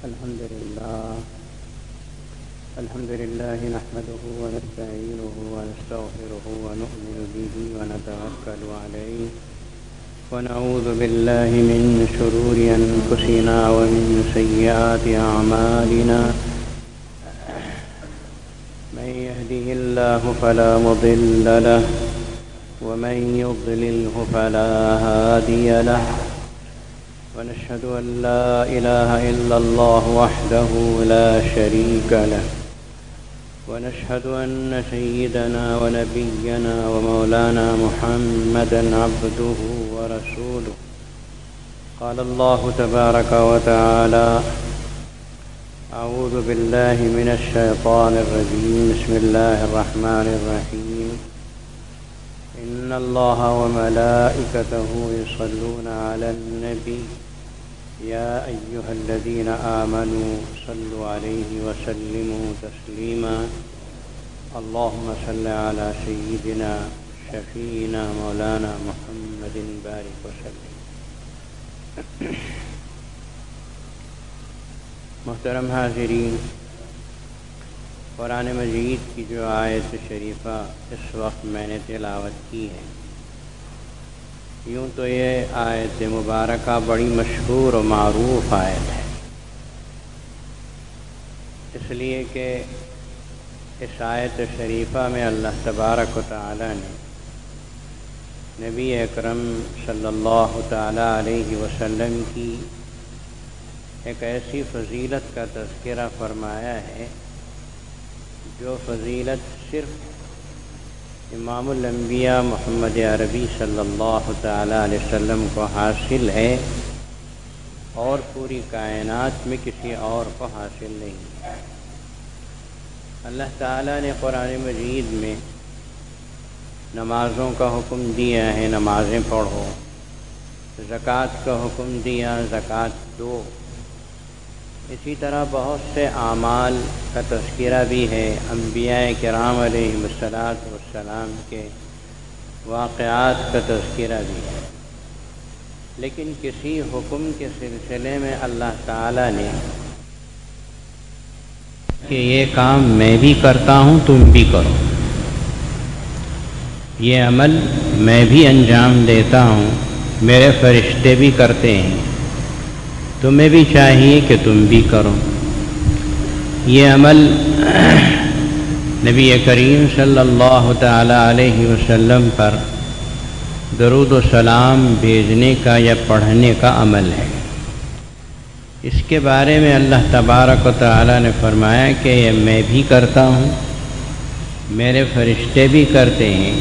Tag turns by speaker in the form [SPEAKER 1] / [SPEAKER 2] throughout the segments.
[SPEAKER 1] الحمد لله نحمده ونستعينه ونستغفره ونؤمن به ونتوكل عليه ونعوذ بالله من شرور أنفسنا ومن سيئات أعمالنا من يهده الله فلا مضل له ومن يضلله فلا هادي له ونشهد أن لا إله إلا الله وحده لا شريك له ونشهد أن سيدنا ونبينا ومولانا محمدا عبده ورسوله قال الله تبارك وتعالى أعوذ بالله من الشيطان الرجيم بسم الله الرحمن الرحيم إن الله وملائكته يصلون على النبي يا أيها الذين آمنوا صلوا عليه وسلموا تسليما اللهم صل على سيدنا شفينا مولانا محمد بارك وسلم. محترم حاضرین، قرآن مجید کی جو آیت شریفہ اس وقت میں نے تلاوت کی ہے، یوں تو یہ آیت مبارکہ بڑی مشہور و معروف آیت ہے، اس لیے کہ اس آیت شریفہ میں اللہ تبارک و تعالی نے نبی اکرم صلی اللہ تعالی علیہ وسلم کی ایک ایسی فضیلت کا تذکرہ فرمایا ہے جو فضیلت صرف امام الانبیاء محمد عربی صلی اللہ تعالی علیہ وسلم کو حاصل ہے اور پوری کائنات میں کسی اور کو حاصل نہیں ہے۔ اللہ تعالی نے قرآن مجید میں نمازوں کا حکم دیا ہے، نمازیں پڑھو، زکوٰۃ کا حکم دیا، زکوٰۃ دو، اسی طرح بہت سے اعمال کا تذکرہ بھی ہے، انبیاء کرام علیہم السلام کے واقعات کا تذکرہ بھی ہے، لیکن کسی حکم کے سلسلے میں اللہ تعالی نے کہ یہ کام میں بھی کرتا ہوں تم بھی کرو، یہ عمل میں بھی انجام دیتا ہوں، میرے فرشتے بھی کرتے ہیں، تمہیں بھی چاہیے کہ تم بھی کرو۔ یہ عمل نبی کریم صلی اللہ تعالی علیہ وسلم پر درود و سلام بھیجنے کا یا پڑھنے کا عمل ہے۔ اس کے بارے میں اللہ تبارک و تعالی نے فرمایا کہ یہ میں بھی کرتا ہوں، میرے فرشتے بھی کرتے ہیں،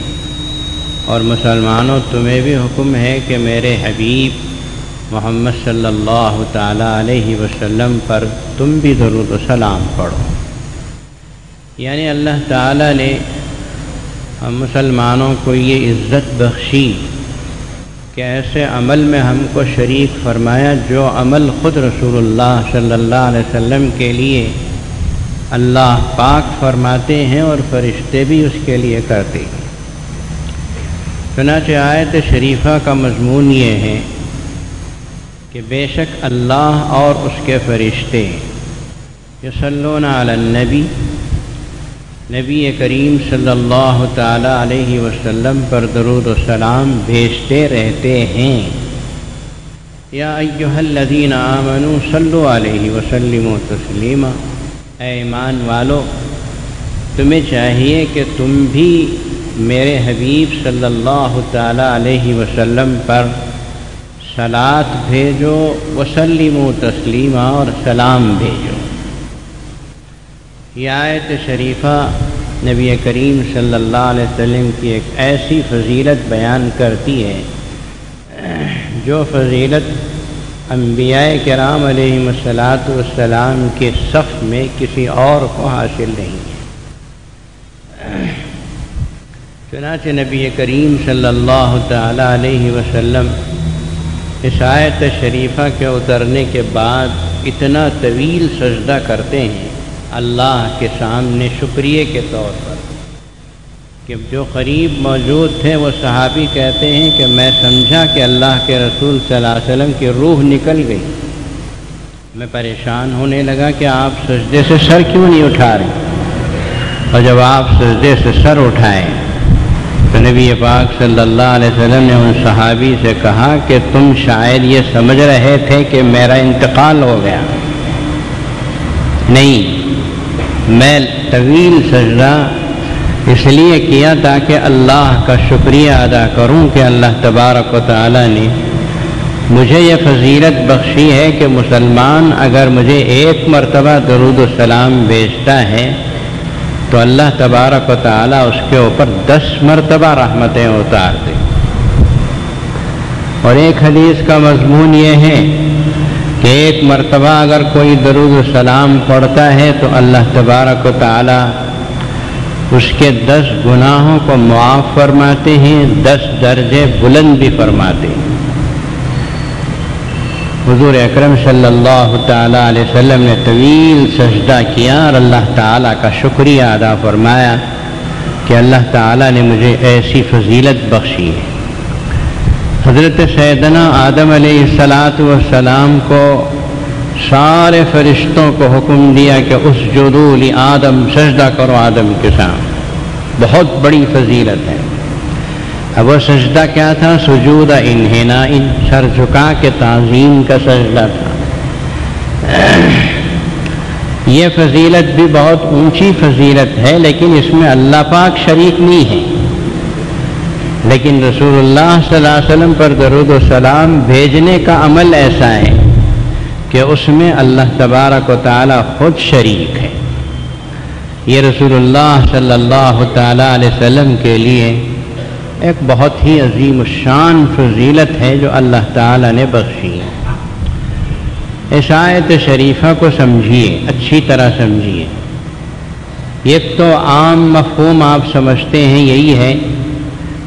[SPEAKER 1] اور مسلمانوں تمہیں بھی حکم ہے کہ میرے حبیب محمد صلی اللہ تعالی علیہ وسلم پر تم بھی درود و سلام پڑھو۔ یعنی اللہ تعالی نے ہم مسلمانوں کو یہ عزت بخشی کہ ایسے عمل میں ہم کو شریک فرمایا جو عمل خود رسول اللہ صلی اللہ علیہ وسلم کے لیے اللہ پاک فرماتے ہیں اور فرشتے بھی اس کے لیے کرتے ہیں۔ چنانچہ آیت شریفہ کا مضمون یہ ہے کہ بے شک اللہ اور اس کے فرشتے یصلون علی النبی، نبی کریم صلی اللہ تعالی علیہ وسلم پر درود و سلام بھیجتے رہتے ہیں۔ یا ایھا الذین آمنوا صلوا علیہ وسلموا تسلیما، اے ایمان والو تمہیں چاہیے کہ تم بھی میرے حبیب صلی اللہ تعالی علیہ وسلم پر صلاۃ بھیجو، وسلموا تسلیما، اور سلام بھیجو۔ یہ آیت شریفہ نبی کریم صلی اللہ علیہ وسلم کی ایک ایسی فضیلت بیان کرتی ہے جو فضیلت انبیاء کرام علیہم السلام کے صف میں کسی اور کو حاصل نہیں ہے۔ چنانچہ نبی کریم صلی اللہ تعالی علیہ وسلم اس آیت شریفہ کے اترنے کے بعد اتنا طویل سجدہ کرتے ہیں اللہ کے سامنے شکریہ کے طور پر کہ جو قریب موجود تھے وہ صحابی کہتے ہیں کہ میں سمجھا کہ اللہ کے رسول صلی اللہ علیہ وسلم کی روح نکل گئی، میں پریشان ہونے لگا کہ آپ سجدے سے سر کیوں نہیں اٹھا رہے، اور جب آپ سجدے سے سر اٹھائے تو نبی پاک صلی اللہ علیہ وسلم نے ان صحابی سے کہا کہ تم شاید یہ سمجھ رہے تھے کہ میرا انتقال ہو گیا، نہیں، میں طویل سجدہ اس لیے کیا تاکہ اللہ کا شکریہ ادا کروں کہ اللہ تبارک و تعالیٰ نے مجھے یہ فضیلت بخشی ہے کہ مسلمان اگر مجھے ایک مرتبہ درود و سلام بھیجتا ہے تو اللہ تبارک و تعالیٰ اس کے اوپر 10 مرتبہ رحمتیں اتار دے۔ اور ایک حدیث کا مضمون یہ ہے کہ ایک مرتبہ اگر کوئی درود و سلام پڑھتا ہے تو اللہ تبارک و تعالیٰ اس کے 10 گناہوں کو معاف فرماتے ہیں، 10 درجے بلند بھی فرماتے ہیں۔ حضور اکرم صلی اللہ تعالیٰ علیہ وسلم نے طویل سجدہ کیا اور اللہ تعالیٰ کا شکریہ ادا فرمایا کہ اللہ تعالیٰ نے مجھے ایسی فضیلت بخشی ہے۔ حضرت سیدنا آدم علیہ السلام کو سارے فرشتوں کو حکم دیا کہ اسجدوا لآدم، سجدہ کرو آدم کے سامنے، بہت بڑی فضیلت ہے۔ اب وہ سجدہ کیا تھا؟ سجود انحناء، سر جھکا کے تعظیم کا سجدہ تھا۔ یہ فضیلت بھی بہت اونچی فضیلت ہے، لیکن اس میں اللہ پاک شریک نہیں ہے، لیکن رسول اللہ صلی اللہ علیہ وسلم پر درود و سلام بھیجنے کا عمل ایسا ہے کہ اس میں اللہ تبارک و تعالی خود شریک ہے۔ یہ رسول اللہ صلی اللہ تعالی علیہ وسلم کے لیے ایک بہت ہی عظیم الشان فضیلت ہے جو اللہ تعالی نے بخشی ہے۔ اس آیت شریفہ کو سمجھیے، اچھی طرح سمجھیے۔ ایک تو عام مفہوم آپ سمجھتے ہیں یہی ہے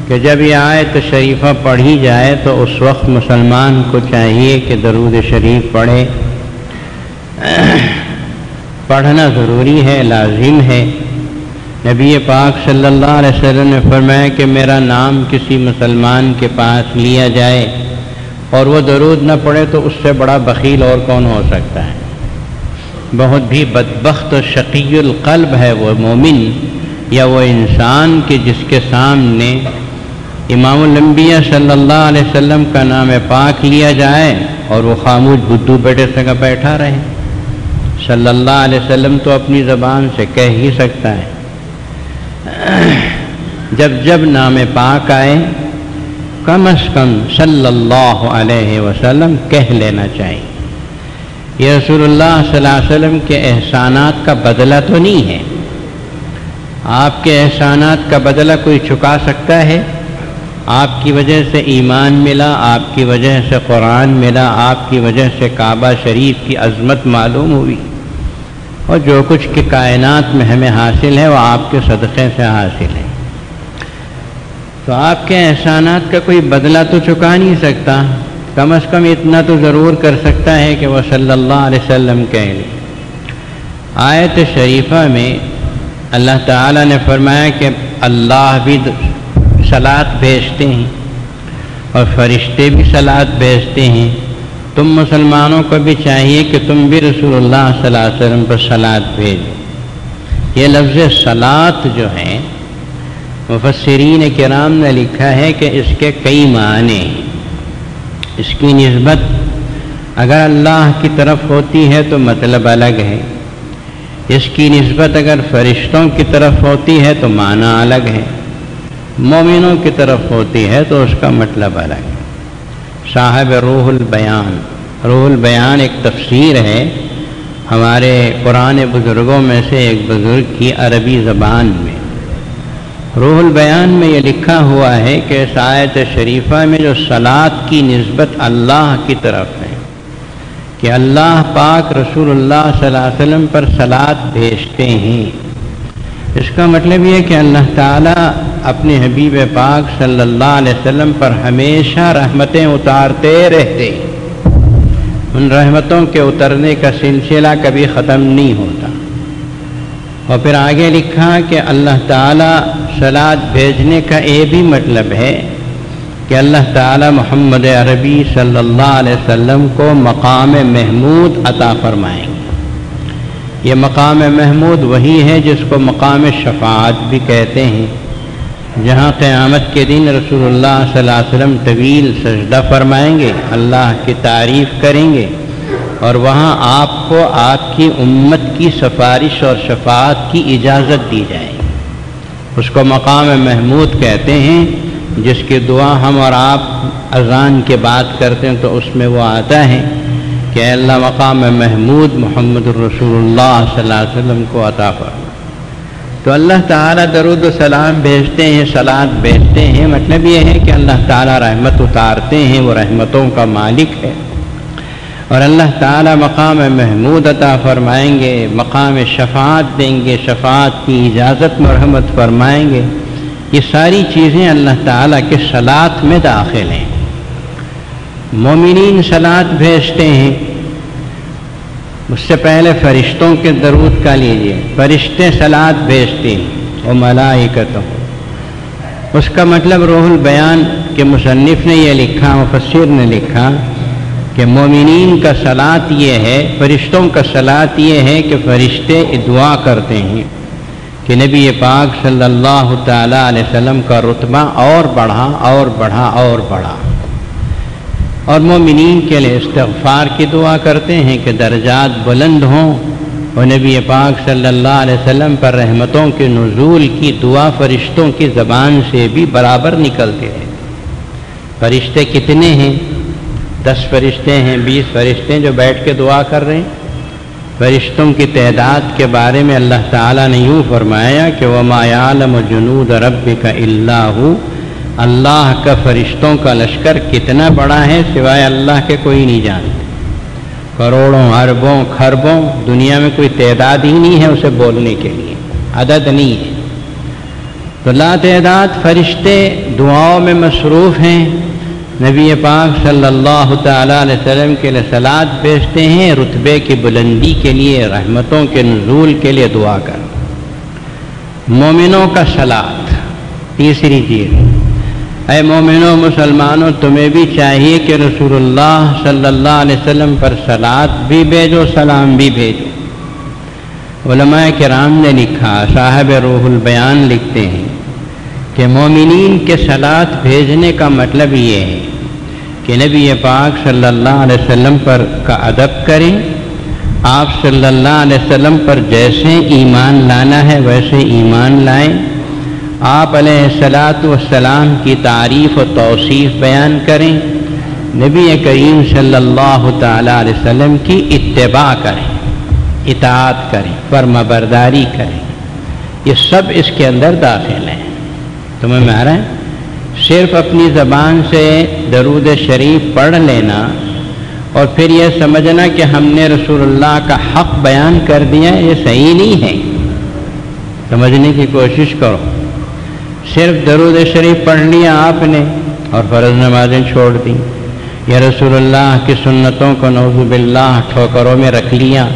[SPEAKER 1] کہ جب یہ آیت شریفہ پڑھی جائے تو اس وقت مسلمان کو چاہیے کہ درود شریف پڑھے، پڑھنا ضروری ہے، لازم ہے۔ نبی پاک صلی اللہ علیہ وسلم نے فرمایا کہ میرا نام کسی مسلمان کے پاس لیا جائے اور وہ درود نہ پڑھے تو اس سے بڑا بخیل اور کون ہو سکتا ہے؟ بہت بھی بدبخت و شقی القلب ہے وہ مومن یا وہ انسان کہ جس کے سامنے امام الانبیاء صلی اللہ علیہ وسلم کا نام پاک لیا جائے اور وہ خاموش بدھو بیٹے سے بیٹھا رہے۔ صلی اللہ علیہ وسلم تو اپنی زبان سے کہہ ہی سکتا ہے، جب جب نام پاک آئے کم از کم صلی اللہ علیہ وسلم کہہ لینا چاہیے۔ یہ رسول اللہ صلی اللہ علیہ وسلم کے احسانات کا بدلہ تو نہیں ہے۔ آپ کے احسانات کا بدلہ کوئی چکا سکتا ہے؟ آپ کی وجہ سے ایمان ملا، آپ کی وجہ سے قرآن ملا، آپ کی وجہ سے کعبہ شریف کی عظمت معلوم ہوئی، اور جو کچھ کہ کائنات میں ہمیں حاصل ہے وہ آپ کے صدقے سے حاصل ہے۔ تو آپ کے احسانات کا کوئی بدلہ تو چکا نہیں سکتا، کم از کم اتنا تو ضرور کر سکتا ہے کہ وہ صلی اللہ علیہ وسلم کہہ لے۔ آیت شریفہ میں اللہ تعالیٰ نے فرمایا کہ اللہ بھی صلاۃ بھیجتے ہیں اور فرشتے بھی صلاۃ بھیجتے ہیں، تم مسلمانوں کو بھی چاہیے کہ تم بھی رسول اللہ صلی اللہ علیہ وسلم پر صلاۃ بھیجو۔ یہ لفظ صلاۃ جو ہے مفسرین کرام نے لکھا ہے کہ اس کے کئی معنی ہیں۔ اس کی نسبت اگر اللہ کی طرف ہوتی ہے تو مطلب الگ ہے، اس کی نسبت اگر فرشتوں کی طرف ہوتی ہے تو معنی الگ ہے، مومنوں کی طرف ہوتی ہے تو اس کا مطلب الگ ہے۔ صاحب روح البیان ایک تفسیر ہے ہمارے قرآن بزرگوں میں سے ایک بزرگ کی عربی زبان میں۔ روح البیان میں یہ لکھا ہوا ہے کہ اس آیت شریفہ میں جو صلاۃ کی نسبت اللہ کی طرف ہے کہ اللہ پاک رسول اللہ صلی اللہ علیہ وسلم پر صلاۃ بھیجتے ہیں، اس کا مطلب یہ کہ اللہ تعالیٰ اپنے حبیب پاک صلی اللہ علیہ وسلم پر ہمیشہ رحمتیں اتارتے رہتے، ان رحمتوں کے اترنے کا سلسلہ کبھی ختم نہیں ہوتا۔ اور پھر آگے لکھا کہ اللہ تعالیٰ صلاۃ بھیجنے کا یہ بھی مطلب ہے کہ اللہ تعالی محمد عربی صلی اللہ علیہ وسلم کو مقام محمود عطا فرمائیں گے۔ یہ مقام محمود وہی ہے جس کو مقام شفاعت بھی کہتے ہیں، جہاں قیامت کے دن رسول اللہ صلی اللہ علیہ وسلم طویل سجدہ فرمائیں گے، اللہ کی تعریف کریں گے، اور وہاں آپ کو آپ کی امت کی سفارش اور شفاعت کی اجازت دی جائے گی۔ اس کو مقام محمود کہتے ہیں، جس کی دعا ہم اور آپ اذان کے بعد کرتے ہیں تو اس میں وہ آتا ہے کہ اے اللہ مقام محمود محمد الرسول اللہ صلی اللہ علیہ وسلم کو عطا فرما۔ تو اللہ تعالیٰ درود و سلام بھیجتے ہیں، صلات بھیجتے ہیں، مطلب یہ ہے کہ اللہ تعالیٰ رحمت اتارتے ہیں، وہ رحمتوں کا مالک ہے، اور اللہ تعالیٰ مقام محمود عطا فرمائیں گے، مقام شفاعت دیں گے، شفاعت کی اجازت مرحمت فرمائیں گے۔ یہ ساری چیزیں اللہ تعالیٰ کے صلات میں داخل ہیں۔ مومنین صلات بھیجتے ہیں، اس سے پہلے فرشتوں کے درود کا لیجئے، فرشتے صلات بھیجتے ہیں، و ملائکتہ۔ اس کا مطلب روح البیان کے مصنف نے یہ لکھا، مفسر نے لکھا کہ مومنین کا صلات یہ ہے، فرشتوں کا صلات یہ ہے کہ فرشتے دعا کرتے ہیں کہ نبی پاک صلی اللہ تعالیٰ علیہ وسلم کا رتبہ اور بڑھا اور بڑھا اور بڑھا، اور مومنین کے لیے استغفار کی دعا کرتے ہیں کہ درجات بلند ہوں، اور نبی پاک صلی اللہ علیہ وسلم پر رحمتوں کے نزول کی دعا فرشتوں کی زبان سے بھی برابر نکلتے ہیں۔ فرشتے کتنے ہیں؟ 10 فرشتے ہیں، 20 فرشتے ہیں جو بیٹھ کے دعا کر رہے ہیں۔ فرشتوں کی تعداد کے بارے میں اللہ تعالیٰ نے یوں فرمایا کہ وَمَا يَعْلَمُ جُنُودَ رَبِّكَ إِلَّا هُوَ، اللہ کا فرشتوں کا لشکر کتنا بڑا ہے سوائے اللہ کے کوئی نہیں جانتے۔ کروڑوں اربوں خربوں، دنیا میں کوئی تعداد ہی نہیں ہے اسے بولنے کے لیے، عدد نہیں ہے۔ تو لا تعداد فرشتے دعاؤں میں مصروف ہیں، نبی پاک صلی اللہ تعالیٰ علیہ وسلم کے لیے صلات بھیجتے ہیں، رتبے کی بلندی کے لیے، رحمتوں کے نزول کے لیے دعا کر۔ مومنوں کا صلات، تیسری چیز، اے مومنوں مسلمانوں تمہیں بھی چاہیے کہ رسول اللہ صلی اللہ علیہ وسلم پر صلات بھی بھیجو، سلام بھی بھیجو۔ علماء کرام نے لکھا، صاحب روح البیان لکھتے ہیں کہ مومنین کے صلات بھیجنے کا مطلب یہ ہے کہ نبی پاک صلی اللہ علیہ وسلم پر کا ادب کریں، آپ صلی اللہ علیہ وسلم پر جیسے ایمان لانا ہے ویسے ایمان لائیں، آپ علیہ الصلاۃ والسلام کی تعریف و توصیف بیان کریں، نبی کریم صلی اللہ تعالیٰ علیہ وسلم کی اتباع کریں، اطاعت کریں، فرما برداری کریں۔ یہ سب اس کے اندر داخل ہیں۔ تمہیں میں آ رہا ہے؟ صرف اپنی زبان سے درود شریف پڑھ لینا اور پھر یہ سمجھنا کہ ہم نے رسول اللہ کا حق بیان کر دیا، یہ صحیح نہیں ہے۔ سمجھنے کی کوشش کرو۔ صرف درود شریف پڑھ لیا آپ نے اور فرض نمازیں چھوڑ دی، یا رسول اللہ کی سنتوں کو نعوذ باللہ ٹھوکروں میں رکھ لیا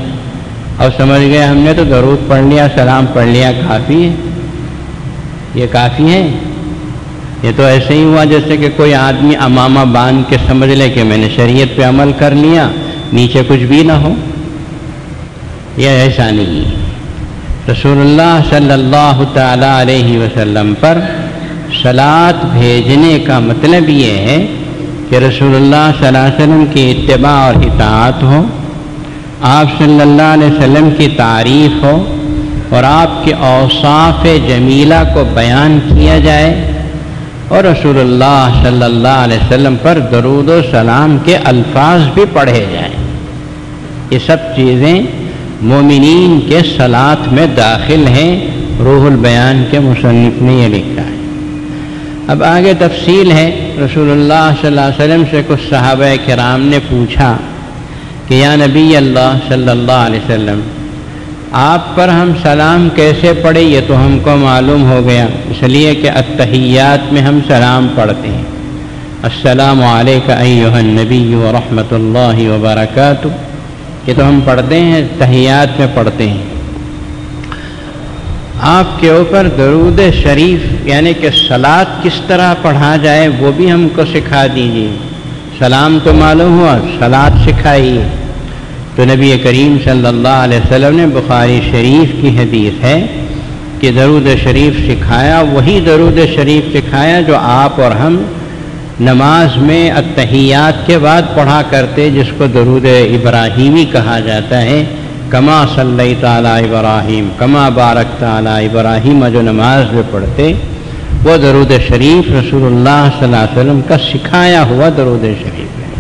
[SPEAKER 1] اور سمجھ گئے ہم نے تو درود پڑھ لیا، سلام پڑھ لیا، کافی ہے، یہ کافی ہے۔ یہ تو ایسے ہی ہوا جیسے کہ کوئی آدمی امامہ باندھ کے سمجھ لے کہ میں نے شریعت پہ عمل کر لیا، نیچے کچھ بھی نہ ہو، یہ ایسا نہیں۔ رسول اللہ صلی اللہ تعالیٰ علیہ وسلم پر صلات بھیجنے کا مطلب یہ ہے کہ رسول اللہ صلی اللہ علیہ وسلم کی اتباع اور اطاعت ہو، آپ صلی اللہ علیہ وسلم کی تعریف ہو، اور آپ کے اوصاف جمیلہ کو بیان کیا جائے، اور رسول اللہ صلی اللہ علیہ وسلم پر درود و سلام کے الفاظ بھی پڑھے جائیں۔ یہ سب چیزیں مومنین کے صلات میں داخل ہیں، روح البیان کے مصنف نے یہ لکھا ہے۔ اب آگے تفصیل ہے۔ رسول اللہ صلی اللہ علیہ وسلم سے کچھ صحابہ کرام نے پوچھا کہ یا نبی اللہ صلی اللہ علیہ وسلم، آپ پر ہم سلام کیسے پڑھیں؟ یہ تو ہم کو معلوم ہو گیا، اس لیے کہ التحیات میں ہم سلام پڑھتے ہیں، السلام علیک ایھا النبی ورحمۃ اللہ وبرکاتہ، یہ تو ہم پڑھتے ہیں، تحیات میں پڑھتے ہیں۔ آپ کے اوپر درود شریف یعنی کہ صلاۃ کس طرح پڑھا جائے وہ بھی ہم کو سکھا دیجیے۔ سلام تو معلوم ہوا، صلاۃ سکھائیے۔ تو نبی کریم صلی اللہ علیہ وسلم نے بخاری شریف کی حدیث ہے کہ درود شریف سکھایا، وہی درود شریف سکھایا جو آپ اور ہم نماز میں التحیات کے بعد پڑھا کرتے، جس کو درود ابراہیمی کہا جاتا ہے۔ کما صلیت علی ابراہیم کما بارکت علی ابراہیم، جو نماز میں پڑھتے وہ درود شریف رسول اللہ صلی اللہ علیہ وسلم کا سکھایا ہوا درود شریف ہے،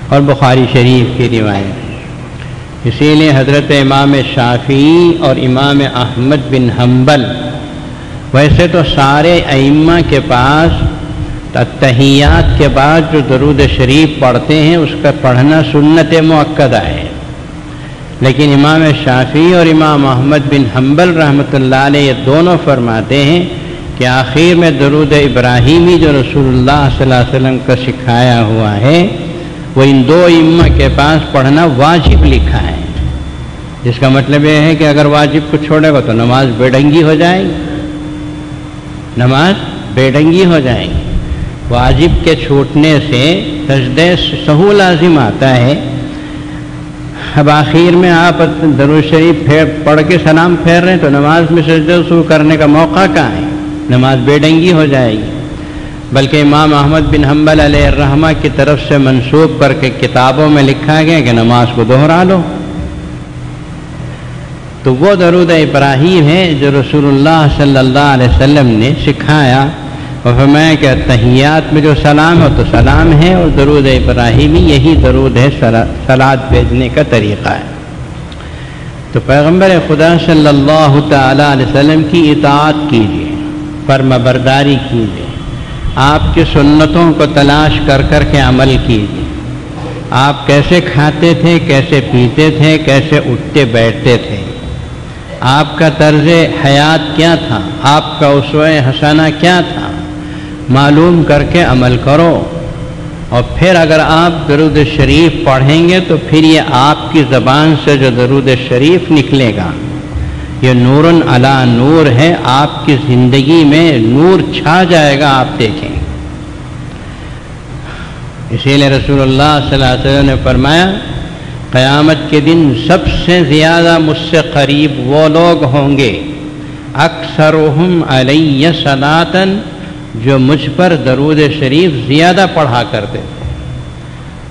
[SPEAKER 1] اور بخاری شریف کی روایت۔ اسی لیے حضرت امام شافعی اور امام احمد بن حنبل، ویسے تو سارے ائمہ کے پاس تحیات کے بعد جو درود شریف پڑھتے ہیں اس کا پڑھنا سنت مؤکدہ ہے، لیکن امام شافعی اور امام احمد بن حنبل رحمۃ اللہ علیہ یہ دونوں فرماتے ہیں کہ آخر میں درود ابراہیمی جو رسول اللہ صلی اللہ علیہ وسلم کا سکھایا ہوا ہے وہ ان دو ائمہ کے پاس پڑھنا واجب لکھا ہے، جس کا مطلب یہ ہے کہ اگر واجب کو چھوڑے گا تو نماز بے ڈنگی ہو جائے گی، نماز بے ڈنگی ہو جائے گی۔ واجب کے چھوٹنے سے سجدہ سہو لازم آتا ہے۔ اب آخر میں آپ درود شریف پڑھ کے سلام پھیر رہے ہیں تو نماز میں سجدہ سہو کرنے کا موقع کہاں ہے؟ نماز بے ڈنگی ہو جائے گی۔ بلکہ امام احمد بن حنبل علیہ الرحمہ کی طرف سے منسوب کر کے کتابوں میں لکھا گیا کہ نماز کو دوہرا لو۔ تو وہ درود ابراہیم ہے جو رسول اللہ صلی اللہ علیہ وسلم نے سکھایا، اور فرمایا کہ تحیات میں جو سلام ہے تو سلام ہے، اور درود ابراہیمی یہی درود ہے، صلاۃ بھیجنے کا طریقہ ہے۔ تو پیغمبر خدا صلی اللہ تعالی علیہ وسلم کی اطاعت کیجیے، فرما برداری کیجیے، آپ کی سنتوں کو تلاش کر کر کے عمل کیجیے۔ آپ کیسے کھاتے تھے، کیسے پیتے تھے، کیسے اٹھتے بیٹھتے تھے، آپ کا طرز حیات کیا تھا، آپ کا اسوہ حسنہ کیا تھا، معلوم کر کے عمل کرو۔ اور پھر اگر آپ درود شریف پڑھیں گے تو پھر یہ آپ کی زبان سے جو درود شریف نکلے گا یہ نور علی نور ہے، آپ کی زندگی میں نور چھا جائے گا، آپ دیکھیں۔ اسی لیے رسول اللہ صلی اللہ علیہ وسلم نے فرمایا قیامت کے دن سب سے زیادہ مجھ سے قریب وہ لوگ ہوں گے اکثرہم علی صلاۃً، جو مجھ پر درود شریف زیادہ پڑھا کرتے تھے۔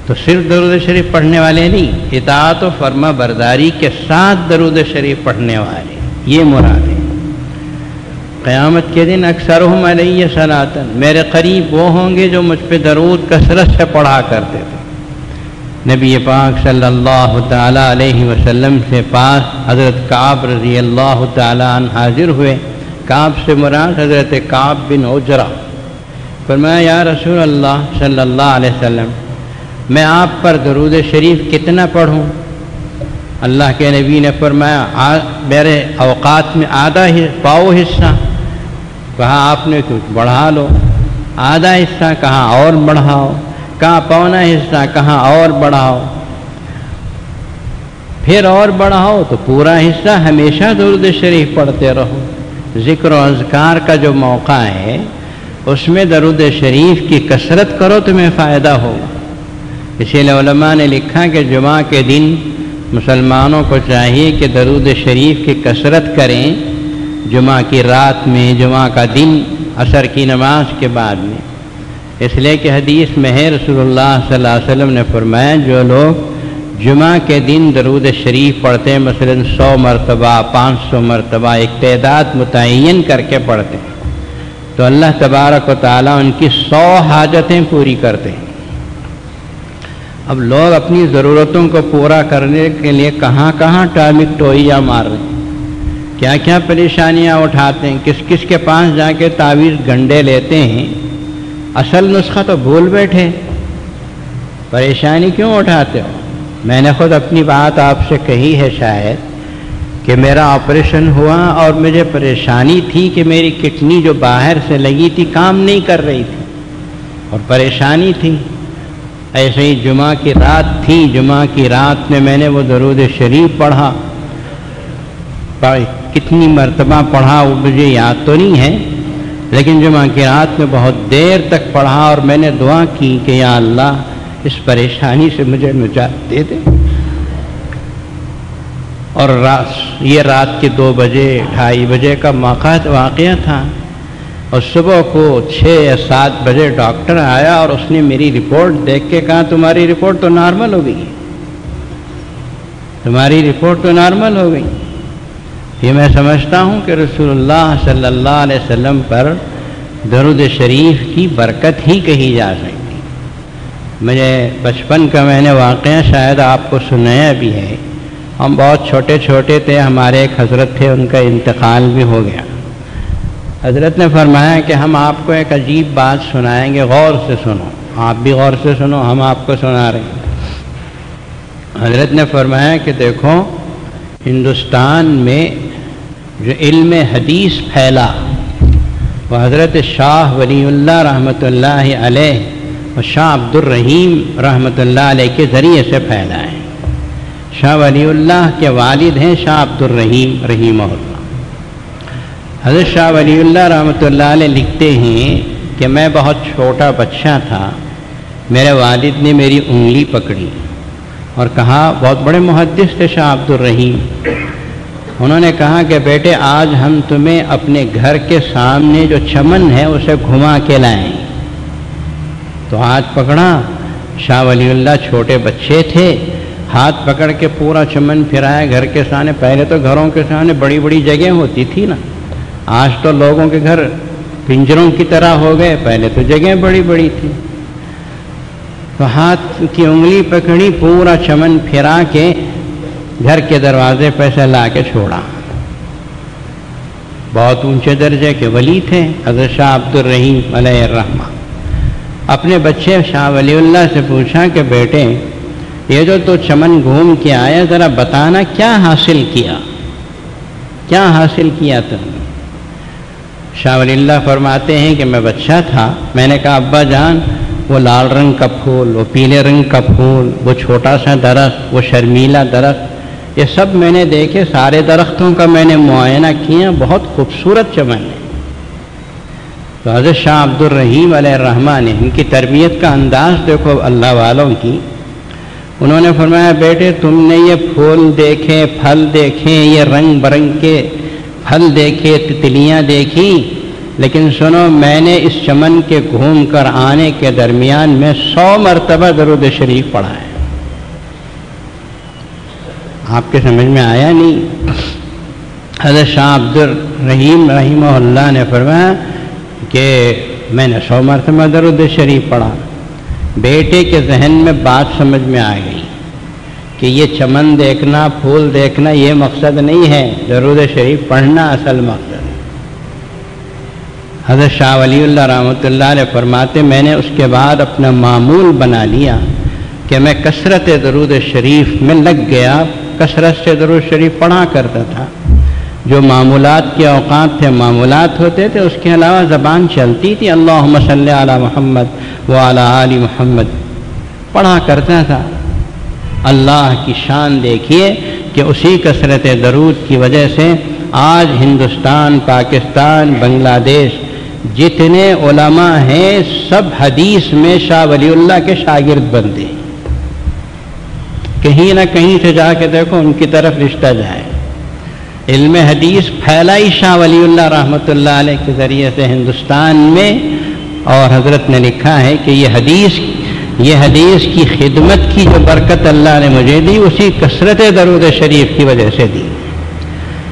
[SPEAKER 1] تو صرف درود شریف پڑھنے والے نہیں، اطاعت و فرما برداری کے ساتھ درود شریف پڑھنے والے، یہ مراد ہے۔ قیامت کے دن اکثرہم علی صلاۃً، میرے قریب وہ ہوں گے جو مجھ پہ درود کثرت سے پڑھا کرتے تھے۔ نبی پاک صلی اللہ تعالی علیہ وسلم سے پاس حضرت کعب رضی اللہ تعالی عنہ حاضر ہوئے۔ کعب سے مراد حضرت کعب بن عجرہ۔ فرمایا یا رسول اللہ صلی اللہ علیہ وسلم، میں آپ پر درود شریف کتنا پڑھوں؟ اللہ کے نبی نے فرمایا میرے اوقات میں آدھا پاؤ حصہ، کہا آپ نے کچھ بڑھا لو، آدھا حصہ کہا اور بڑھاؤ، کہا پونا حصہ کہا اور بڑھاؤ، پھر اور بڑھاؤ تو پورا حصہ ہمیشہ درود شریف پڑھتے رہو۔ ذکر و اذکار کا جو موقع ہے اس میں درود شریف کی کثرت کرو، تمہیں فائدہ ہوگا۔ اسی لیے علماء نے لکھا کہ جمعہ کے دن مسلمانوں کو چاہیے کہ درود شریف کی کثرت کریں، جمعہ کی رات میں، جمعہ کا دن، عصر کی نماز کے بعد میں، اس لیے کہ حدیث میں ہے رسول اللہ صلی اللہ علیہ وسلم نے فرمایا جو لوگ جمعہ کے دن درود شریف پڑھتے ہیں، مثلا 100 مرتبہ 500 مرتبہ ایک تعداد متعین کر کے پڑھتے ہیں، تو اللہ تبارک و تعالیٰ ان کی 100 حاجتیں پوری کرتے ہیں۔ اب لوگ اپنی ضرورتوں کو پورا کرنے کے لیے کہاں کہاں ٹامک ٹوئیاں مار رہے ہیں، کیا کیا پریشانیاں اٹھاتے ہیں، کس کس کے پاس جا کے تعویذ گنڈے لیتے ہیں، اصل نسخہ تو بھول بیٹھے، پریشانی کیوں اٹھاتے ہو؟ میں نے خود اپنی بات آپ سے کہی ہے شاید کہ میرا آپریشن ہوا اور مجھے پریشانی تھی کہ میری کڈنی جو باہر سے لگی تھی کام نہیں کر رہی تھی اور پریشانی تھی۔ ایسے ہی جمعہ کی رات تھی، جمعہ کی رات میں میں نے وہ درود شریف پڑھا، کتنی مرتبہ پڑھا وہ مجھے یاد تو نہیں ہے، لیکن جمعہ کی رات میں بہت دیر تک پڑھا اور میں نے دعا کی کہ یا اللہ اس پریشانی سے مجھے نجات دے دے۔ اور یہ رات کے 2 بجے 2:30 بجے کا واقعہ تھا، اور صبح کو 6 یا 7 بجے ڈاکٹر آیا اور اس نے میری رپورٹ دیکھ کے کہا تمہاری رپورٹ تو نارمل ہو گئی، تمہاری رپورٹ تو نارمل ہو گئی۔ یہ میں سمجھتا ہوں کہ رسول اللہ صلی اللہ علیہ وسلم پر درود شریف کی برکت ہی کہی جا سکتی۔ مجھے بچپن کا میں نے واقعہ شاید آپ کو سنایا بھی ہے، ہم بہت چھوٹے چھوٹے تھے، ہمارے ایک حضرت تھے، ان کا انتقال بھی ہو گیا۔ حضرت نے فرمایا کہ ہم آپ کو ایک عجیب بات سنائیں گے، غور سے سنو، آپ بھی غور سے سنو، ہم آپ کو سنا رہے ہیں۔ حضرت نے فرمایا کہ دیکھو ہندوستان میں جو علم حدیث پھیلا وہ حضرت شاہ ولی اللہ رحمۃ اللہ علیہ اور شاہ عبد الرحیم رحمۃ اللہ علیہ کے ذریعے سے پھیلا ہے۔ شاہ ولی اللہ کے والد ہیں شاہ عبد الرحیم رحمہ اللہ۔ حضرت شاہ ولی اللہ رحمۃ اللہ علیہ لکھتے ہیں کہ میں بہت چھوٹا بچہ تھا، میرے والد نے میری انگلی پکڑی اور کہا، بہت بڑے محدث تھے شاہ عبد الرحیم، انہوں نے کہا کہ بیٹے آج ہم تمہیں اپنے گھر کے سامنے جو چمن ہے اسے گھما کے لائیں۔ تو ہاتھ پکڑا، شاہ ولی اللہ چھوٹے بچے تھے، ہاتھ پکڑ کے پورا چمن پھرایا گھر کے سامنے۔ پہلے تو گھروں کے سامنے بڑی بڑی جگہ ہوتی تھی نا، آج تو لوگوں کے گھر پنجروں کی طرح ہو گئے، پہلے تو جگہیں بڑی بڑی تھی۔ تو ہاتھ کی انگلی پکڑی، پورا چمن پھرا کے گھر کے دروازے پہ سے لا کے چھوڑا۔ بہت اونچے درجے کے ولی تھے حضرت شاہ عبد الرحیم علیہ الرحمہ۔ اپنے بچے شاہ ولی اللہ سے پوچھا کہ بیٹے یہ جو تو چمن گھوم کے آیا، ذرا بتانا کیا حاصل کیا، کیا حاصل کیا تم نے؟ شاہ ولی اللہ فرماتے ہیں کہ میں بچہ تھا، میں نے کہا ابا جان وہ لال رنگ کا پھول، وہ پیلے رنگ کا پھول، وہ چھوٹا سا درخت، وہ شرمیلا درخت، یہ سب میں نے دیکھے، سارے درختوں کا میں نے معائنہ کیا، بہت خوبصورت چمن ہے۔ تو حضرت شاہ عبد الرحیم علیہ الرحمٰ نے ان کی تربیت کا انداز دیکھو اللہ والوں کی، انہوں نے فرمایا بیٹے تم نے یہ پھول دیکھے، پھل دیکھے، یہ رنگ برنگ کے پھل دیکھے، تتلیاں دیکھی، لیکن سنو میں نے اس چمن کے گھوم کر آنے کے درمیان میں 100 مرتبہ درود شریف پڑھا ہے۔ آپ کے سمجھ میں آیا نہیں؟ حضرت شاہ عبد الرحیم رحمہ اللہ نے فرمایا کہ میں نے 100 مرتبہ درود شریف پڑھا۔ بیٹے کے ذہن میں بات سمجھ میں آ گئی کہ یہ چمن دیکھنا، پھول دیکھنا یہ مقصد نہیں ہے، درود شریف پڑھنا اصل مقصد ہے۔ حضرت شاہ ولی اللہ رحمۃ اللہ علیہ فرماتے میں نے اس کے بعد اپنا معمول بنا لیا کہ میں کثرت درود شریف میں لگ گیا، کثرت سے درود شریف پڑھا کرتا تھا۔ جو معمولات کے اوقات تھے، معمولات ہوتے تھے، اس کے علاوہ زبان چلتی تھی، اللہم صلی علی محمد وعلی آل محمد پڑھا کرتا تھا۔ اللہ کی شان دیکھیے کہ اسی کثرت درود کی وجہ سے آج ہندوستان، پاکستان، بنگلہ دیش جتنے علماء ہیں سب حدیث میں شاہ ولی اللہ کے شاگرد بنتے ہیں۔ کہیں نہ کہیں سے جا کے دیکھو ان کی طرف رشتہ جائے۔ علم حدیث پھیلا ہی شاہ ولی اللہ رحمۃ اللہ علیہ کے ذریعے سے ہندوستان میں، اور حضرت نے لکھا ہے کہ یہ حدیث کی خدمت کی جو برکت اللہ نے مجھے دی اسی کثرت درود شریف کی وجہ سے دی۔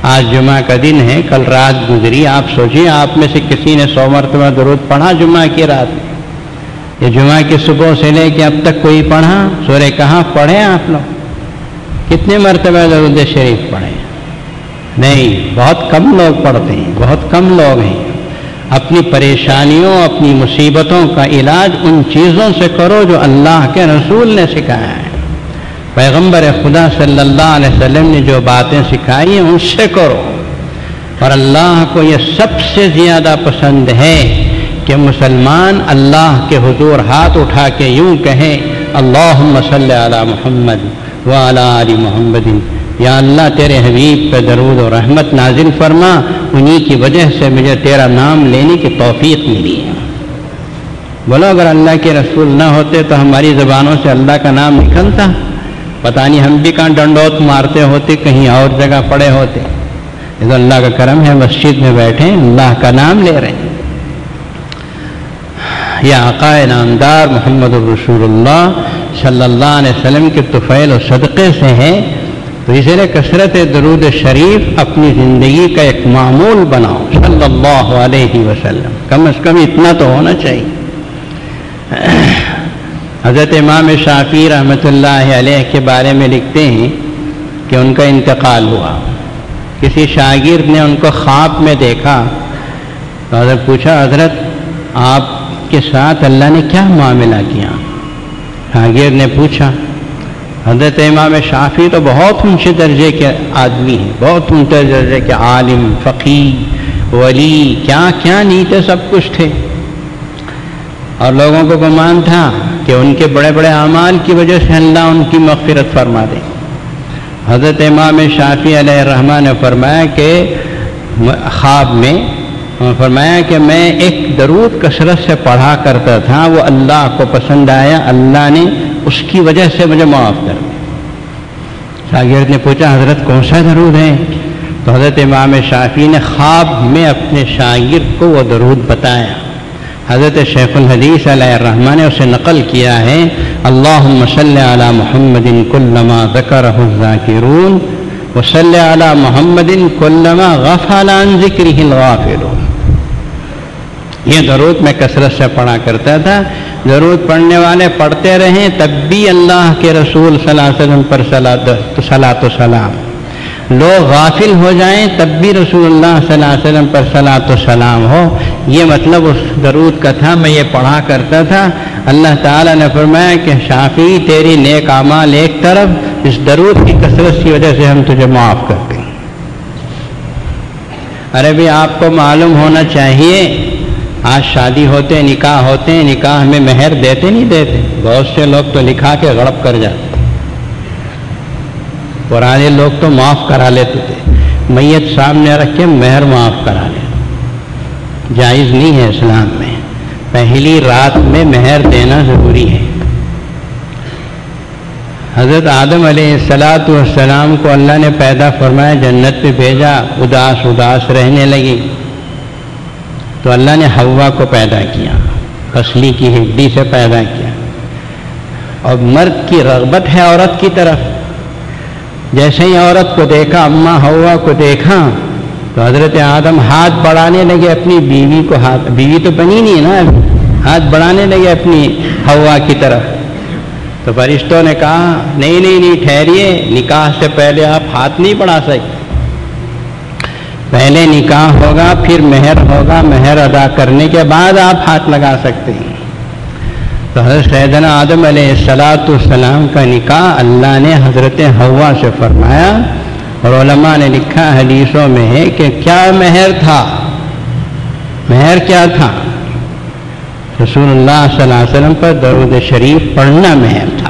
[SPEAKER 1] آج جمعہ کا دن ہے، کل رات گزری، آپ سوچیں آپ میں سے کسی نے 100 مرتبہ درود پڑھا جمعہ کی رات میں؟ یہ جمعہ کی صبح سے لے کے اب تک کوئی پڑھا؟ سورہ کہف پڑھے آپ لوگ؟ کتنے مرتبہ درود شریف پڑھے؟ نہیں، بہت کم لوگ پڑھتے ہیں، بہت کم لوگ ہیں۔ اپنی پریشانیوں، اپنی مصیبتوں کا علاج ان چیزوں سے کرو جو اللہ کے رسول نے سکھایا ہے۔ پیغمبر خدا صلی اللہ علیہ وسلم نے جو باتیں سکھائی ہیں ان سے کرو۔ اور اللہ کو یہ سب سے زیادہ پسند ہے کہ مسلمان اللہ کے حضور ہاتھ اٹھا کے یوں کہیں اللہم صلی علی محمد وعلی آل محمد یا اللہ تیرے حبیب پہ درود و رحمت نازل فرما، انہی کی وجہ سے مجھے تیرا نام لینے کی توفیق ملی ہے۔ بولو اگر اللہ کے رسول نہ ہوتے تو ہماری زبانوں سے اللہ کا نام نکلتا؟ پتہ نہیں ہم بھی کہاں ڈنڈوت مارتے ہوتے، کہیں اور جگہ پڑے ہوتے۔ یہ تو اللہ کا کرم ہے، مسجد میں بیٹھے اللہ کا نام لے رہے ہیں۔ یہ آقا نامدار محمد الرسول اللہ صلی اللہ علیہ وسلم کے طفیل و صدقے سے ہے، تو اسی لیے کثرت درود شریف اپنی زندگی کا ایک معمول بناؤ صلی اللہ علیہ وسلم، کم از کم اتنا تو ہونا چاہیے۔ حضرت امام شافعی رحمۃ اللہ علیہ کے بارے میں لکھتے ہیں کہ ان کا انتقال ہوا، کسی شاگرد نے ان کو خواب میں دیکھا تو حضرت پوچھا، حضرت آپ کے ساتھ اللہ نے کیا معاملہ کیا؟ شاگرد نے پوچھا، حضرت امام شافعی تو بہت اونچے درجے کے آدمی ہیں، بہت اونچے درجے کے عالم، فقیہ، ولی، کیا کیا نہیں تھے، سب کچھ تھے، اور لوگوں کو گمان تھا کہ ان کے بڑے بڑے اعمال کی وجہ سے اللہ ان کی مغفرت فرما دے۔ حضرت امام شافعی علیہ الرحمٰن نے فرمایا کہ خواب میں فرمایا کہ میں ایک درود کثرت سے پڑھا کرتا تھا، وہ اللہ کو پسند آیا، اللہ نے اس کی وجہ سے مجھے معاف کر دیا۔ شاگرد نے پوچھا، حضرت کون سا درود ہے؟ تو حضرت امام شافعی نے خواب میں اپنے شاگرد کو وہ درود بتایا۔ حضرت شیخ الحدیث علیہ الرحمٰن نے اسے نقل کیا ہے، اللہم صلی علی محمد کلما ذکرہ الذاکرون وصلی علی محمد کلما غفل عن ذکرہ الغافلون۔ یہ درود میں کثرت سے پڑھا کرتا تھا، درود پڑھنے والے پڑھتے رہیں تب بھی اللہ کے رسول صلی اللہ علیہ وسلم پر صلاۃ و سلام، لوگ غافل ہو جائیں تب بھی رسول اللہ صلی اللہ علیہ وسلم پر صلاۃ و سلام ہو۔ یہ مطلب اس درود کا تھا، میں یہ پڑھا کرتا تھا۔ اللہ تعالیٰ نے فرمایا کہ شافعی تیری نیک اعمال ایک طرف، اس درود کی کثرت کی وجہ سے ہم تجھے معاف کر دیں۔ ارے بھی آپ کو معلوم ہونا چاہیے، آج شادی ہوتے، نکاح ہوتے ہیں، نکاح میں مہر دیتے نہیں دیتے؟ بہت سے لوگ تو لکھا کے غڑپ کر جاتے، پرانے لوگ تو معاف کرا لیتے تھے، میت سامنے رکھ کے مہر معاف کرا لیتے، جائز نہیں ہے اسلام میں، پہلی رات میں مہر دینا ضروری ہے۔ حضرت آدم علیہ السلام کو اللہ نے پیدا فرمایا، جنت پہ بھیجا، اداس اداس رہنے لگی، تو اللہ نے حوا کو پیدا کیا، پسلی کی ہڈی سے پیدا کیا، اور مرد کی رغبت ہے عورت کی طرف، جیسے ہی عورت کو دیکھا، اماں حوا کو دیکھا، تو حضرت آدم ہاتھ بڑھانے لگے اپنی بیوی کو، بیوی تو بنی نہیں ہے نا، ہاتھ بڑھانے لگے اپنی حوا کی طرف، تو فرشتوں نے کہا نہیں ٹھہریے، نکاح سے پہلے آپ ہاتھ نہیں بڑھا سکتے، پہلے نکاح ہوگا، پھر مہر ہوگا، مہر ادا کرنے کے بعد آپ ہاتھ لگا سکتے ہیں۔ تو حضرت سیدنا آدم علیہ السلام کا نکاح اللہ نے حضرت حوا سے فرمایا، اور علماء نے لکھا حدیثوں میں ہے کہ کیا مہر تھا، مہر کیا تھا؟ رسول اللہ صلی اللہ علیہ وسلم پر درود شریف پڑھنا مہر تھا۔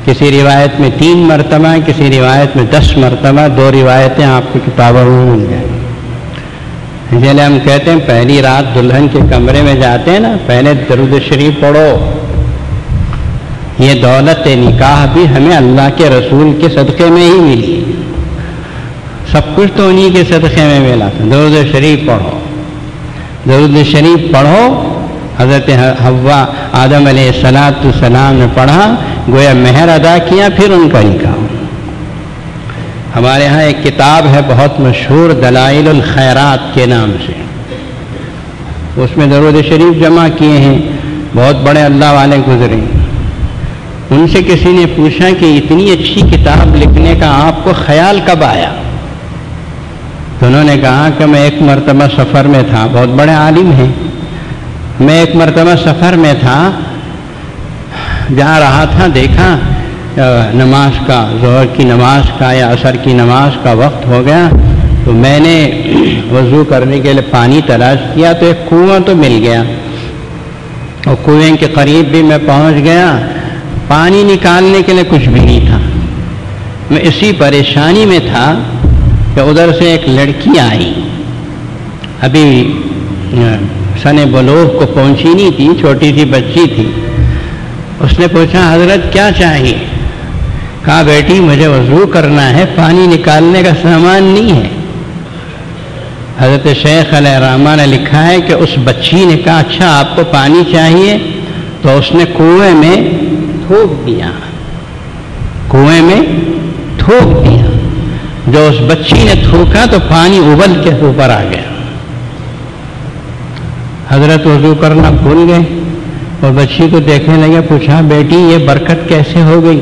[SPEAKER 1] کسی روایت میں 3 مرتبہ، کسی روایت میں 10 مرتبہ، 2 روایتیں آپ کی کتابوں میں مل جائیں۔ اس لیے ہم کہتے ہیں پہلی رات دلہن کے کمرے میں جاتے ہیں نا، پہلے درود شریف پڑھو۔ یہ دولت نکاح بھی ہمیں اللہ کے رسول کے صدقے میں ہی ملی، سب کچھ تو انہی کے صدقے میں ملا تھا۔ درود شریف پڑھو، درود شریف پڑھو۔ حضرت حوا آدم علیہ السلام نے پڑھا، گویا مہر ادا کیا، پھر ان کا نکاح۔ ہمارے ہاں ایک کتاب ہے بہت مشہور، دلائل الخیرات کے نام سے، اس میں درود شریف جمع کیے ہیں، بہت بڑے اللہ والے گزرے۔ ان سے کسی نے پوچھا کہ اتنی اچھی کتاب لکھنے کا آپ کو خیال کب آیا؟ تو انہوں نے کہا کہ میں ایک مرتبہ سفر میں تھا، بہت بڑے عالم ہیں، میں ایک مرتبہ سفر میں تھا، جا رہا تھا، دیکھا نماز کا، ظہر کی نماز کا یا عصر کی نماز کا وقت ہو گیا، تو میں نے وضو کرنے کے لیے پانی تلاش کیا، تو ایک کنواں تو مل گیا، اور کنویں کے قریب بھی میں پہنچ گیا، پانی نکالنے کے لیے کچھ بھی نہیں تھا۔ میں اسی پریشانی میں تھا کہ ادھر سے ایک لڑکی آئی، ابھی سن بلوغ کو پہنچی نہیں تھی، چھوٹی سی بچی تھی۔ اس نے پوچھا حضرت کیا چاہیے؟ کہا بیٹی مجھے وضو کرنا ہے، پانی نکالنے کا سامان نہیں ہے۔ حضرت شیخ علیہ الرحمہ نے لکھا ہے کہ اس بچی نے کہا اچھا آپ کو پانی چاہیے، تو اس نے کنویں میں تھوک دیا، کنویں میں تھوک دیا۔ جو اس بچی نے تھوکا تو پانی ابل کے اوپر آ گیا۔ حضرت وضو کرنا بھول گئے اور بچی کو دیکھنے لگے، پوچھا بیٹی یہ برکت کیسے ہو گئی،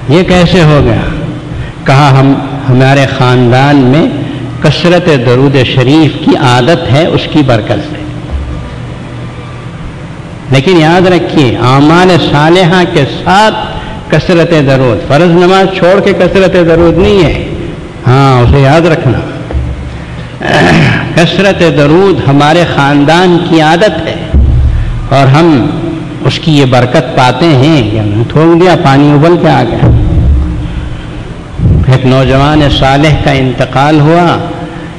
[SPEAKER 1] یہ کیسے ہو گیا؟ کہا ہمارے خاندان میں کثرت درود شریف کی عادت ہے، اس کی برکت سے۔ لیکن یاد رکھیے اعمال صالحہ کے ساتھ کثرت درود، فرض نماز چھوڑ کے کثرت درود نہیں ہے، ہاں اسے یاد رکھنا۔ کثرت درود ہمارے خاندان کی عادت ہے اور ہم اس کی یہ برکت پاتے ہیں کہ تھوک دیا پانی ابل کے آ گیا۔ ایک نوجوان صالح کا انتقال ہوا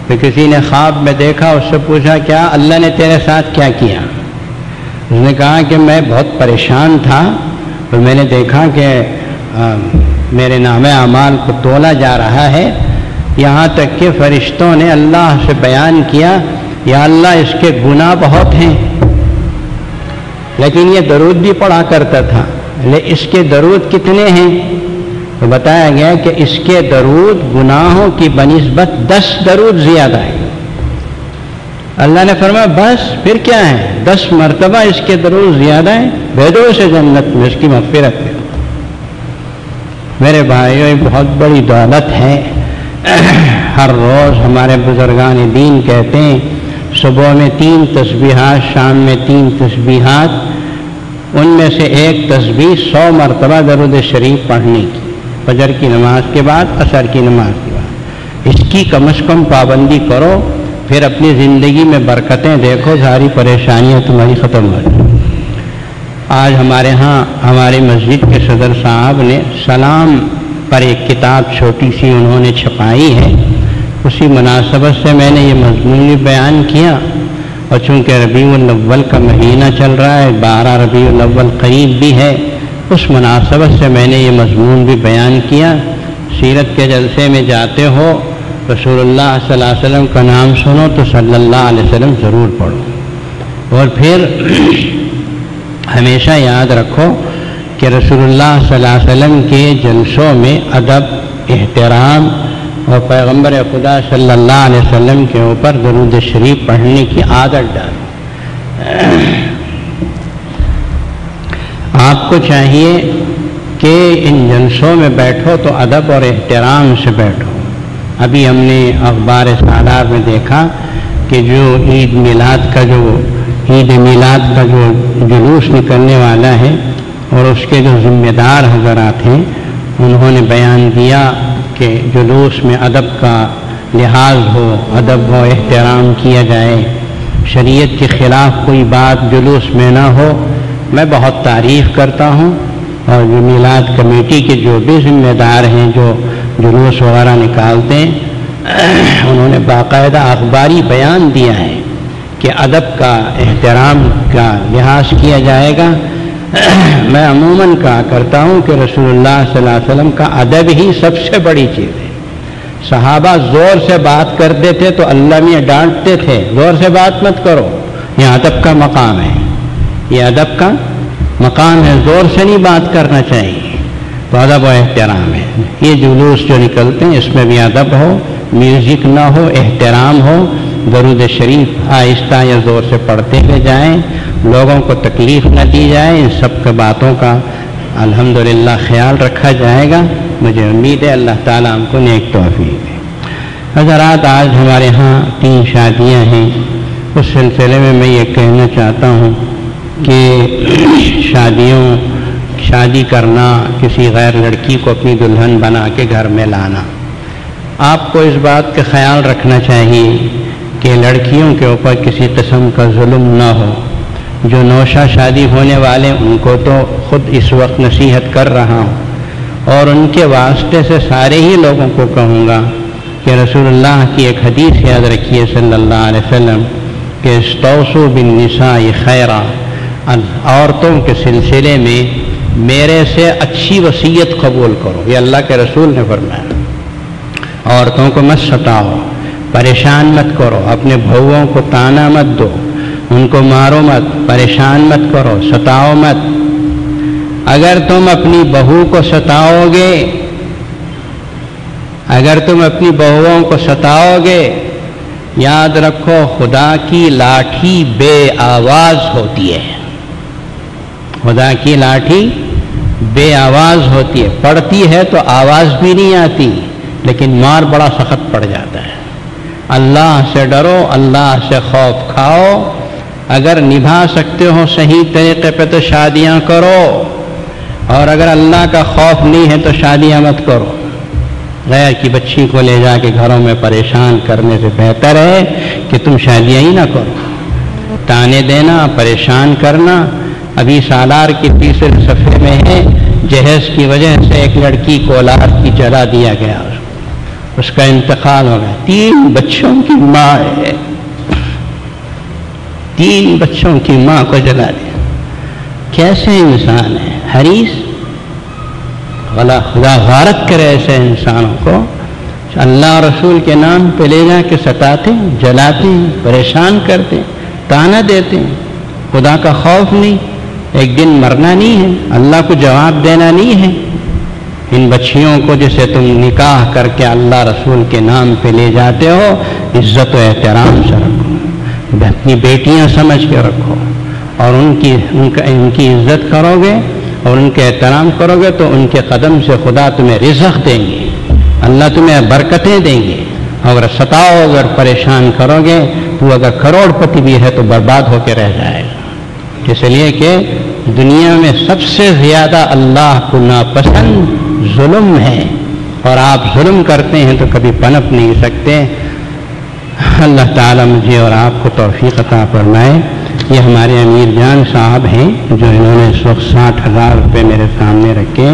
[SPEAKER 1] تو کسی نے خواب میں دیکھا، اس سے پوچھا کیا اللہ نے تیرے ساتھ کیا کیا؟ اس نے کہا کہ میں بہت پریشان تھا اور میں نے دیکھا کہ میرے نام اعمال کو تولا جا رہا ہے، یہاں تک کہ فرشتوں نے اللہ سے بیان کیا یا اللہ اس کے گناہ بہت ہیں، لیکن یہ درود بھی پڑھا کرتا تھا، اس کے درود کتنے ہیں؟ تو بتایا گیا کہ اس کے درود گناہوں کی بنسبت 10 درود زیادہ ہے۔ اللہ نے فرمایا بس پھر کیا ہے، 10 مرتبہ اس کے درود زیادہ ہیں، بھیجو اسے جنت میں، اس کی مغفرت ہے۔ میرے بھائیوں یہ بہت بڑی دولت ہے۔ ہر روز ہمارے بزرگان دین کہتے ہیں صبح میں 3 تسبیحات، شام میں 3 تسبیحات، ان میں سے ایک تسبیح 100 مرتبہ درود شریف پڑھنے کی، فجر کی نماز کے بعد، عصر کی نماز کے بعد۔ اس کی کم از کم پابندی کرو، پھر اپنی زندگی میں برکتیں دیکھو، ساری پریشانیاں تمہاری ختم ہو جائیں۔ آج ہمارے ہاں ہماری مسجد کے صدر صاحب نے سلام پر ایک کتاب چھوٹی سی انہوں نے چھپائی ہے، اسی مناسبت سے میں نے یہ مضمون بھی بیان کیا، اور چونکہ ربیع الاول کا مہینہ چل رہا ہے، 12 ربیع الاول قریب بھی ہے، اس مناسبت سے میں نے یہ مضمون بھی بیان کیا۔ سیرت کے جلسے میں جاتے ہو، رسول اللہ صلی اللہ علیہ وسلم کا نام سنو تو صلی اللہ علیہ وسلم ضرور پڑھو، اور پھر ہمیشہ یاد رکھو کہ رسول اللہ صلی اللہ علیہ وسلم کے جلسوں میں ادب، احترام اور پیغمبر خدا صلی اللہ علیہ وسلم کے اوپر درود شریف پڑھنے کی عادت ڈالو۔ آپ کو چاہیے کہ ان جلسوں میں بیٹھو تو ادب اور احترام سے بیٹھو۔ ابھی ہم نے اخبار سالار میں دیکھا کہ جو عید میلاد کا جو جلوس نکلنے والا ہے اور اس کے جو ذمہ دار حضرات ہیں، انہوں نے بیان دیا کہ جلوس میں ادب کا لحاظ ہو، ادب و احترام کیا جائے، شریعت کے خلاف کوئی بات جلوس میں نہ ہو۔ میں بہت تعریف کرتا ہوں، اور جو میلاد کمیٹی کے جو بھی ذمہ دار ہیں جو جلوس وغیرہ نکالتے ہیں، انہوں نے باقاعدہ اخباری بیان دیا ہے کہ ادب کا، احترام کا لحاظ کیا جائے گا۔ میں عموماً کہا کرتا ہوں کہ رسول اللہ صلی اللہ علیہ وسلم کا ادب ہی سب سے بڑی چیز ہے۔ صحابہ زور سے بات کرتے تھے تو اللہ میں ڈانٹتے تھے، زور سے بات مت کرو، یہ ادب کا مقام ہے، یہ ادب کا مقام ہے، زور سے نہیں بات کرنا چاہیے، تو ادب و احترام ہے۔ یہ جلوس جو نکلتے ہیں اس میں بھی ادب ہو، میوزک نہ ہو، احترام ہو، درود شریف آہستہ یا زور سے پڑھتے ہوئے جائیں، لوگوں کو تکلیف نہ دی جائے، ان سب کے باتوں کا الحمدللہ خیال رکھا جائے گا۔ مجھے امید ہے اللہ تعالیٰ ہم کو نیک توفیق دے۔ حضرات آج ہمارے ہاں 3 شادیاں ہیں، اس سلسلے میں میں یہ کہنا چاہتا ہوں کہ شادی کرنا، کسی غیر لڑکی کو اپنی دلہن بنا کے گھر میں لانا، آپ کو اس بات کا خیال رکھنا چاہیے کہ لڑکیوں کے اوپر کسی قسم کا ظلم نہ ہو۔ جو نوشہ شادی ہونے والے ان کو تو خود اس وقت نصیحت کر رہا ہوں، اور ان کے واسطے سے سارے ہی لوگوں کو کہوں گا کہ رسول اللہ کی ایک حدیث یاد رکھیے صلی اللہ علیہ وسلم کہ استوصوا بالنساء خیرا، عورتوں کے سلسلے میں میرے سے اچھی وصیت قبول کرو، یہ اللہ کے رسول نے فرمایا۔ عورتوں کو مت ستاؤ، پریشان مت کرو، اپنے بہوؤں کو تانا مت دو، ان کو مارو مت، پریشان مت کرو، ستاؤ مت۔ اگر تم اپنی بہو کو ستاؤ گے، اگر تم اپنی بہوؤں کو ستاؤ گے، یاد رکھو خدا کی لاٹھی بے آواز ہوتی ہے، خدا کی لاٹھی بے آواز ہوتی ہے، پڑتی ہے تو آواز بھی نہیں آتی لیکن مار بڑا سخت پڑ جاتا ہے۔ اللہ سے ڈرو، اللہ سے خوف کھاؤ، اگر نبھا سکتے ہو صحیح طریقے پہ تو شادیاں کرو، اور اگر اللہ کا خوف نہیں ہے تو شادیاں مت کرو۔ غیر کی بچی کو لے جا کے گھروں میں پریشان کرنے سے بہتر ہے کہ تم شادیاں ہی نہ کرو۔ تانے دینا، پریشان کرنا، ابھی سالار کی تیسرے صفحے میں ہے، جہیز کی وجہ سے ایک لڑکی کو اولاد کی جلا دیا گیا، اس کا انتقال ہو گیا، 3 بچوں کی ماں ہے، 3 بچوں کی ماں کو جلا دیا۔ کیسے انسان ہے حریص، خدا غارت کرے ایسے انسانوں کو، اللہ رسول کے نام پہ لے جا کے ستاتے ہیں، جلاتے ہیں، پریشان کرتے ہیں، تانا دیتے ہیں، خدا کا خوف نہیں، ایک دن مرنا نہیں ہے، اللہ کو جواب دینا نہیں ہے۔ ان بچیوں کو جسے تم نکاح کر کے اللہ رسول کے نام پہ لے جاتے ہو، عزت و احترام سے رکھو، اپنی بیٹیاں سمجھ کے رکھو، اور ان کی عزت کرو گے اور ان کے احترام کرو گے تو ان کے قدم سے خدا تمہیں رزق دیں گے، اللہ تمہیں برکتیں دیں گے۔ اگر ستاؤ، اگر پریشان کرو گے تو اگر کروڑ پتی بھی ہے تو برباد ہو کے رہ جائے گا۔ اس لیے کہ دنیا میں سب سے زیادہ اللہ کو ناپسند ظلم ہے، اور آپ ظلم کرتے ہیں تو کبھی پنپ نہیں سکتے۔ اللہ تعالیٰ مجھے اور آپ کو توفیق عطا فرمائے۔ یہ ہمارے امیر جان صاحب ہیں جو انہوں نے اس وقت 60,000 روپے میرے سامنے رکھے،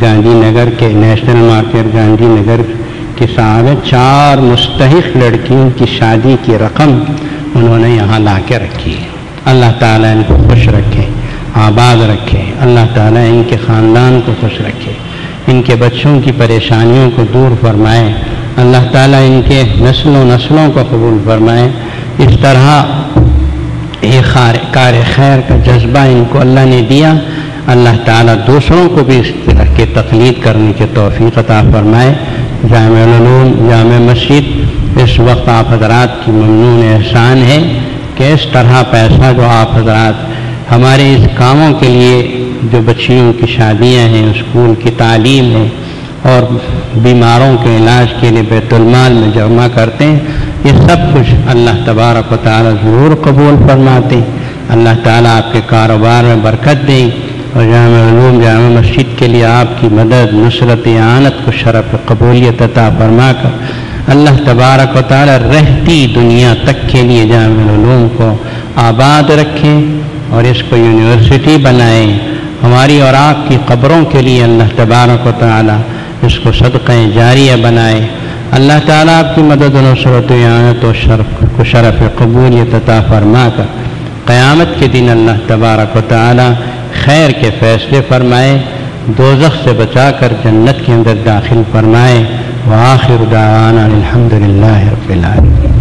[SPEAKER 1] گاندھی نگر کے نیشنل مارکیٹ گاندھی نگر کے صاحب ہیں۔ 4 مستحق لڑکیوں کی شادی کی رقم انہوں نے یہاں لا کے رکھی ہے۔ اللہ تعالیٰ ان کو خوش رکھے، آباد رکھے، اللہ تعالیٰ ان کے خاندان کو خوش رکھے، ان کے بچوں کی پریشانیوں کو دور فرمائے، اللہ تعالیٰ ان کے نسلوں کو قبول فرمائے۔ اس طرح ایک کار خیر کا جذبہ ان کو اللہ نے دیا، اللہ تعالیٰ دوسروں کو بھی اس طرح کے تقلید کرنے کی توفیق عطا فرمائے۔ جامع العلوم جامع مسجد اس وقت آپ حضرات کی ممنون احسان ہے کہ اس طرح پیسہ جو آپ حضرات ہمارے اس کاموں کے لیے، جو بچیوں کی شادیاں ہیں، اسکول کی تعلیم ہے اور بیماروں کے علاج کے لیے بیت المال میں جمع کرتے ہیں، یہ سب کچھ اللہ تبارک و تعالیٰ ضرور قبول فرماتے ہیں۔ اللہ تعالیٰ آپ کے کاروبار میں برکت دیں، اور جامع علوم جامع مسجد کے لیے آپ کی مدد، نصرت، اعانت کو شرف قبولیت عطا فرما کر اللہ تبارک و تعالیٰ رہتی دنیا تک کے لیے جامع علوم کو آباد رکھیں اور اس کو یونیورسٹی بنائیں۔ ہماری اور آپ کی قبروں کے لیے اللہ تبارک و تعالیٰ اس کو صدقہ جاریہ بنائے۔ اللہ تعالیٰ آپ کی مدد و نصرت و اعانت و شرف قبولیت عطا فرما کر قیامت کے دن اللہ تبارک و تعالیٰ خیر کے فیصلے فرمائے، دوزخ سے بچا کر جنت کے اندر داخل فرمائے۔ وآخر دعوانا الحمد للہ رب العالمین۔